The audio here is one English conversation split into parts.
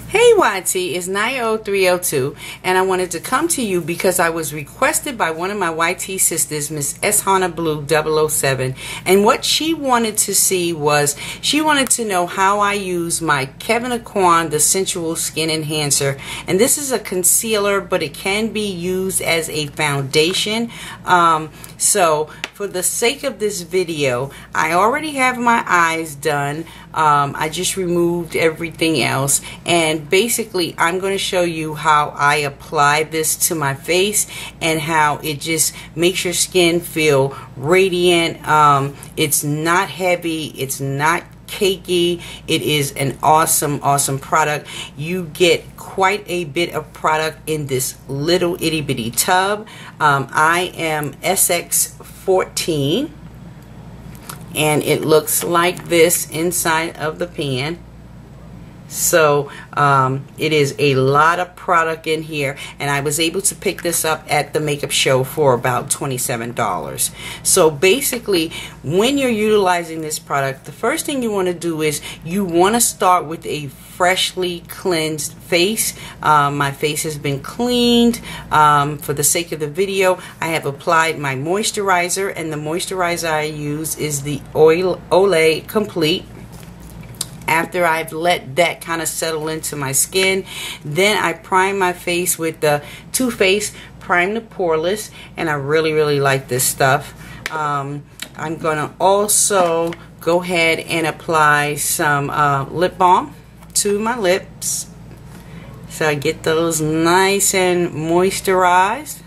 Hey YT, it's 90302 and I wanted to come to you because I was requested by one of my YT sisters, Miss S. Hana Blue 007, and what she wanted to see was she wanted to know how I use my Kevyon Aucoin, the Sensual Skin Enhancer. And this is a concealer, but it can be used as a foundation. So for the sake of this video, I already have my eyes done. I just removed everything else, and basically I'm going to show you how I apply this to my face and how it just makes your skin feel radiant. It's not heavy, it's not cakey. It is an awesome product. You get quite a bit of product in this little itty bitty tub. I am SX14 and it looks like this inside of the pan. So it is a lot of product in here, and I was able to pick this up at the makeup show for about $27. So basically, when you're utilizing this product, the first thing you want to do is you want to start with a freshly cleansed face. My face has been cleaned. For the sake of the video, I have applied my moisturizer, and the moisturizer I use is the Olay Complete. After I've let that kind of settle into my skin, then I prime my face with the Too Faced Prime the Poreless, and I really like this stuff. I'm gonna also go ahead and apply some lip balm to my lips, so I get those nice and moisturized.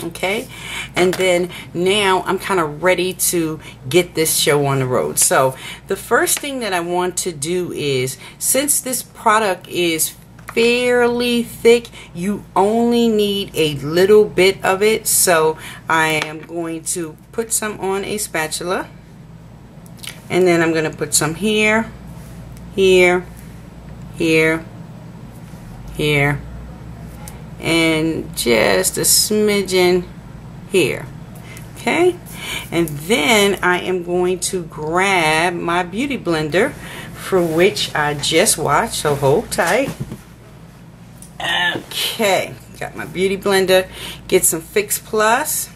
Okay, and then now I'm kind of ready to get this show on the road. So the first thing that I want to do is, since this product is fairly thick, you only need a little bit of it. So I am going to put some on a spatula, and then I'm going to put some here, here, and just a smidgen here. Okay, and then I am going to grab my beauty blender, for which I just washed, so hold tight. Okay, got my beauty blender. Get some Fix Plus,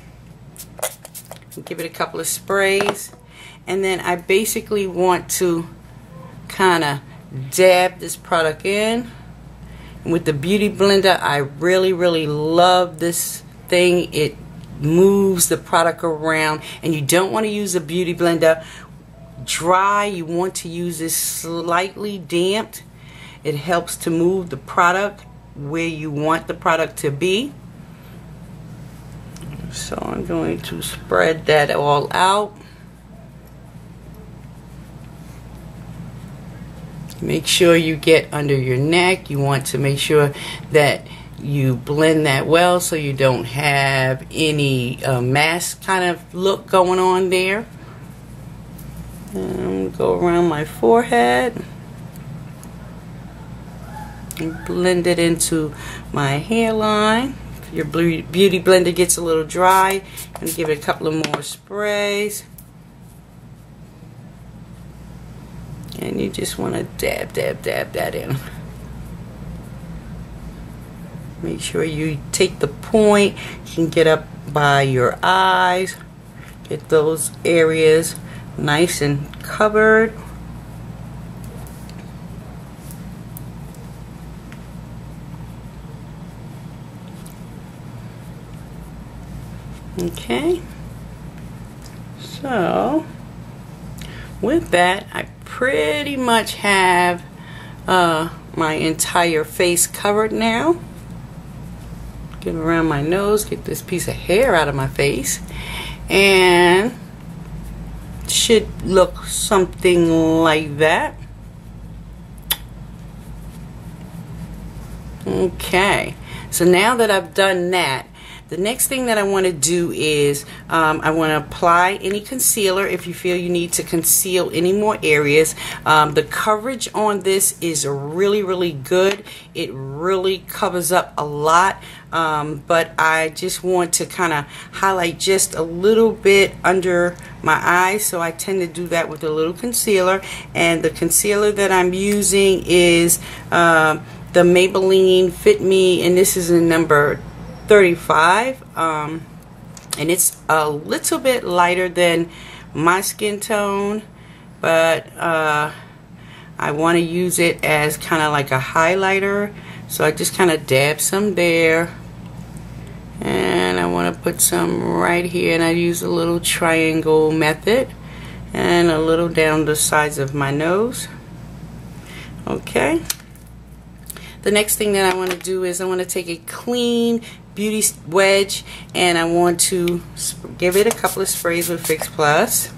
give it a couple of sprays, and then I basically want to kind of dab this product in. With the beauty blender, I really love this thing. It moves the product around, and you don't want to use a beauty blender dry. You want to use this slightly damped. It helps to move the product where you want the product to be. So I'm going to spread that all out. Make sure you get under your neck. You want to make sure that you blend that well so you don't have any mask kind of look going on there. And go around my forehead and blend it into my hairline. If your beauty blender gets a little dry, and give it a couple of more sprays. And you just want to dab that in. Make sure you take the point. You can get up by your eyes. Get those areas nice and covered. Okay. So with that, I pretty much have my entire face covered now. Get around my nose, get this piece of hair out of my face, and should look something like that. Okay, so now that I've done that, The next thing that I want to do is I want to apply any concealer if you feel you need to conceal any more areas. The coverage on this is really good. It really covers up a lot, but I just want to kind of highlight just a little bit under my eyes, so I tend to do that with a little concealer. And the concealer that I'm using is the Maybelline Fit Me, and this is in number 35, and it's a little bit lighter than my skin tone, but I want to use it as kind of like a highlighter, so I just kind of dab some there, and I want to put some right here, and I use a little triangle method and a little down the sides of my nose. Okay, the next thing that I want to do is I want to take a clean beauty wedge, and I want to give it a couple of sprays with Fix Plus,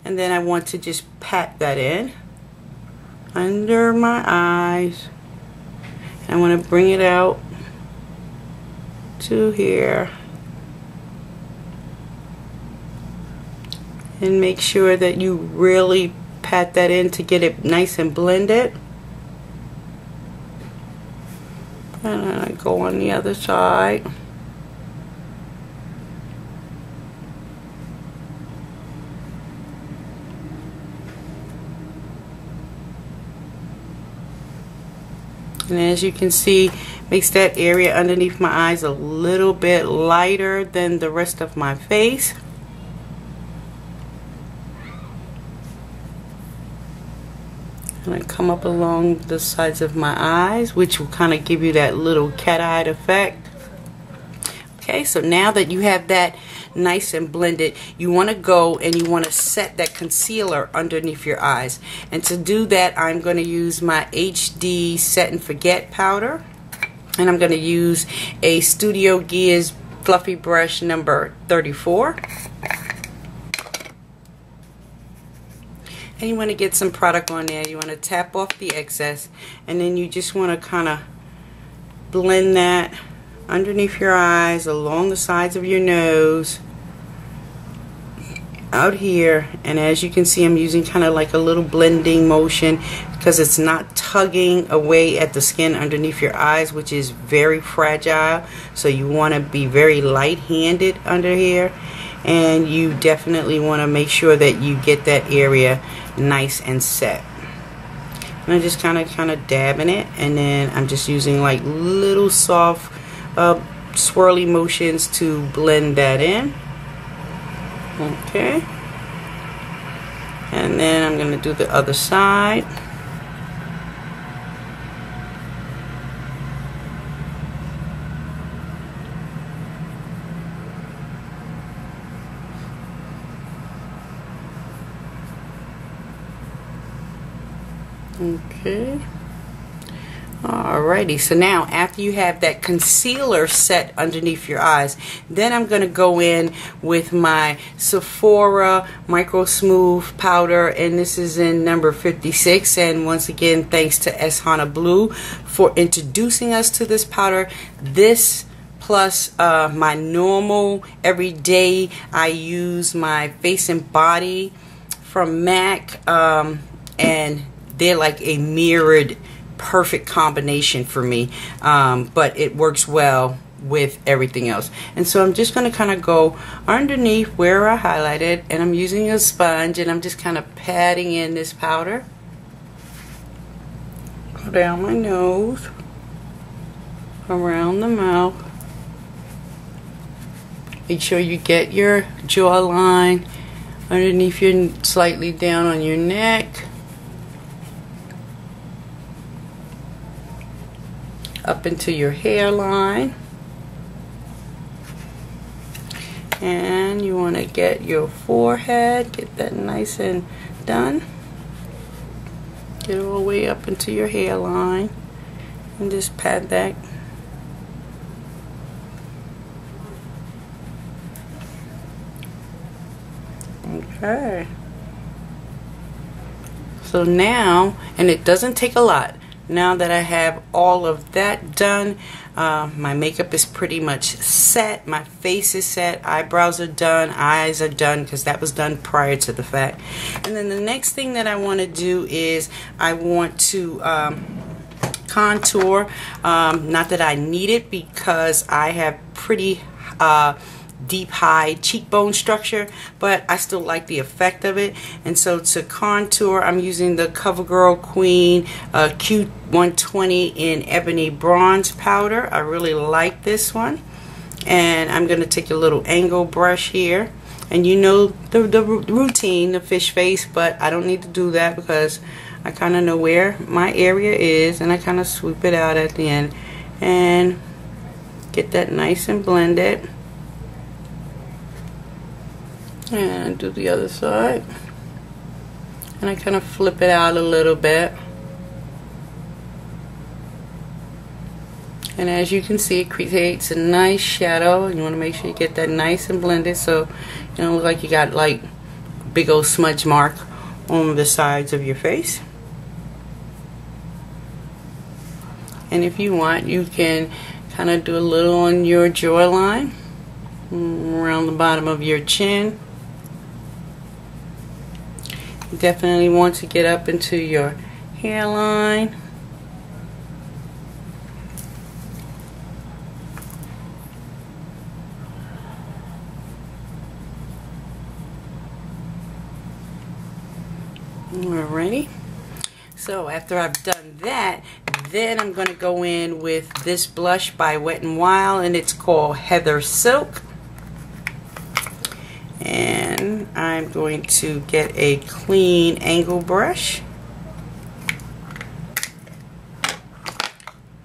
and then I want to just pat that in under my eyes. I want to bring it out to here and make sure that you really pat that in to get it nice and blended. And then I go on the other side. And as you can see, makes that area underneath my eyes a little bit lighter than the rest of my face. And I come up along the sides of my eyes, which will kind of give you that little cat-eyed effect. Okay, so now that you have that nice and blended, you want to go and you want to set that concealer underneath your eyes. And to do that, I'm going to use my HD Set and Forget powder. And I'm going to use a Studio Gears Fluffy Brush number 34. And you want to get some product on there. You want to tap off the excess, and then you just want to kind of blend that underneath your eyes, along the sides of your nose, out here. And as you can see, I'm using kind of like a little blending motion because it's not tugging away at the skin underneath your eyes, which is very fragile. So you want to be very light-handed under here, and you definitely want to make sure that you get that area nice and set. And I'm just kind of dabbing it, and then I'm just using like little soft swirly motions to blend that in. Okay, and then I'm going to do the other side. Okay. Alrighty, so now after you have that concealer set underneath your eyes, then I'm going to go in with my Sephora Micro Smooth powder, and this is in number 56. And once again, thanks to Hana Blue for introducing us to this powder. This plus my normal everyday, I use my Face and Body from MAC, and they're like a mirrored perfect combination for me, but it works well with everything else. And so I'm just going to kind of go underneath where I highlighted, and I'm using a sponge, and I'm just kind of patting in this powder. Go down my nose, around the mouth. Make sure you get your jawline underneath your, slightly down on your neck, up into your hairline, and you want to get your forehead, get that nice and done, get all the way up into your hairline, and just pat that. Okay, so now, and it doesn't take a lot, now that I have all of that done, my makeup is pretty much set. My face is set. Eyebrows are done. Eyes are done because that was done prior to the fact. And then the next thing that I want to do is I want to contour. Not that I need it because I have pretty deep high cheekbone structure, but I still like the effect of it. And so to contour, I'm using the Kevyon Aucoin Q120 in Ebony Bronze Powder. I really like this one. And I'm going to take a little angle brush here, and you know the routine, the fish face, but I don't need to do that because I kind of know where my area is, and I kind of swoop it out at the end and get that nice and blended. And do the other side, and I kind of flip it out a little bit, and as you can see, it creates a nice shadow. You want to make sure you get that nice and blended so you don't look like you got like big old smudge mark on the sides of your face. And if you want, you can kind of do a little on your jawline, around the bottom of your chin. You definitely want to get up into your hairline. Alrighty. So after I've done that, then I'm going to go in with this blush by Wet n Wild, and it's called Heather Silk. And I'm going to get a clean angle brush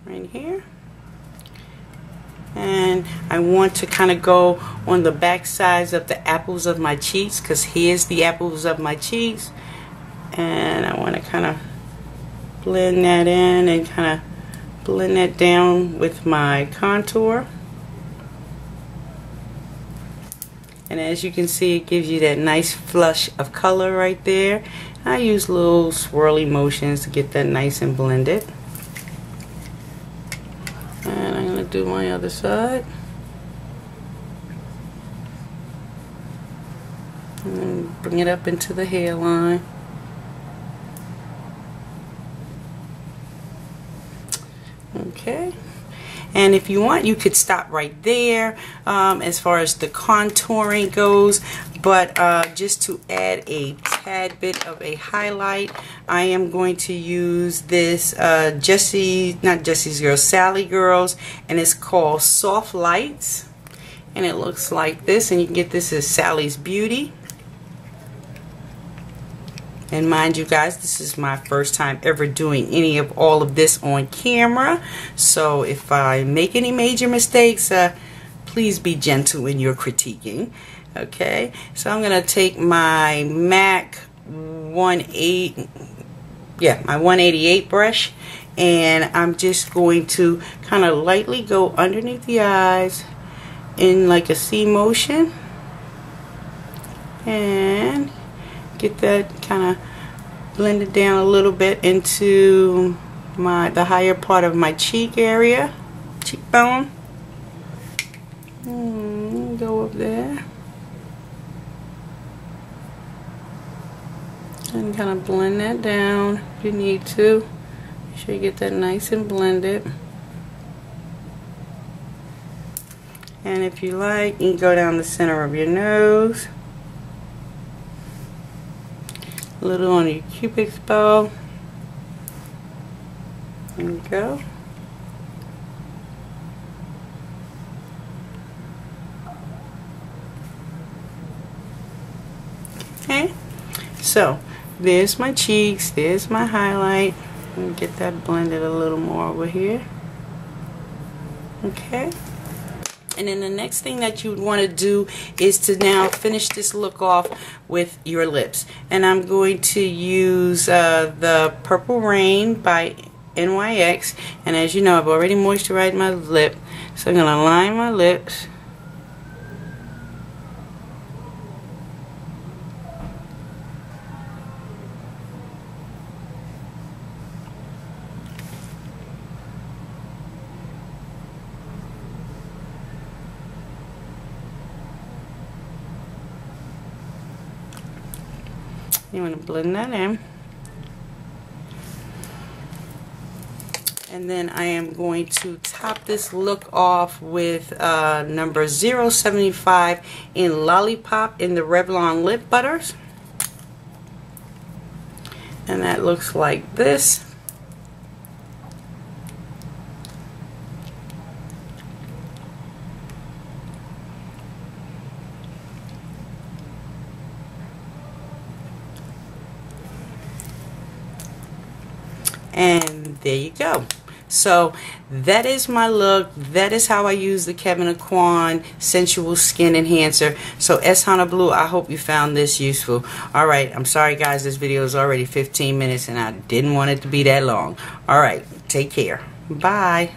right here, and I want to kind of go on the back sides of the apples of my cheeks, because here's the apples of my cheeks, and I want to kind of blend that in and kind of blend that down with my contour. And as you can see, it gives you that nice flush of color right there. I use little swirly motions to get that nice and blended. And I'm going to do my other side. And then bring it up into the hairline. Okay. And if you want, you could stop right there as far as the contouring goes. But just to add a tad bit of a highlight, I am going to use this Sally Girls, and it's called Soft Lights. And it looks like this, and you can get this as Sally's Beauty. And mind you guys, this is my first time ever doing any of all of this on camera. So if I make any major mistakes, please be gentle in your critiquing. Okay, so I'm going to take my MAC 188 brush, and I'm just going to kind of lightly go underneath the eyes in like a C motion. And get that kind of blended down a little bit into the higher part of my cheek area, cheekbone. Go up there and kind of blend that down if you need to. Make sure you get that nice and blended. And if you like, you can go down the center of your nose. A little on your cupid's bow. There we go. Okay, so there's my cheeks, there's my highlight. Let me get that blended a little more over here. Okay. And then the next thing that you would want to do is to now finish this look off with your lips. And I'm going to use the Purple Rain by NYX. And as you know, I've already moisturized my lip. So I'm going to line my lips. You want to blend that in. And then I am going to top this look off with number 075 in Lollipop in the Revlon Lip Butters. And that looks like this. And there you go. So that is my look. That is how I use the Kevyon Aucoin Sensual Skin Enhancer. So Hana Blue, I hope you found this useful. Alright, I'm sorry guys, this video is already 15 minutes and I didn't want it to be that long. Alright, take care. Bye.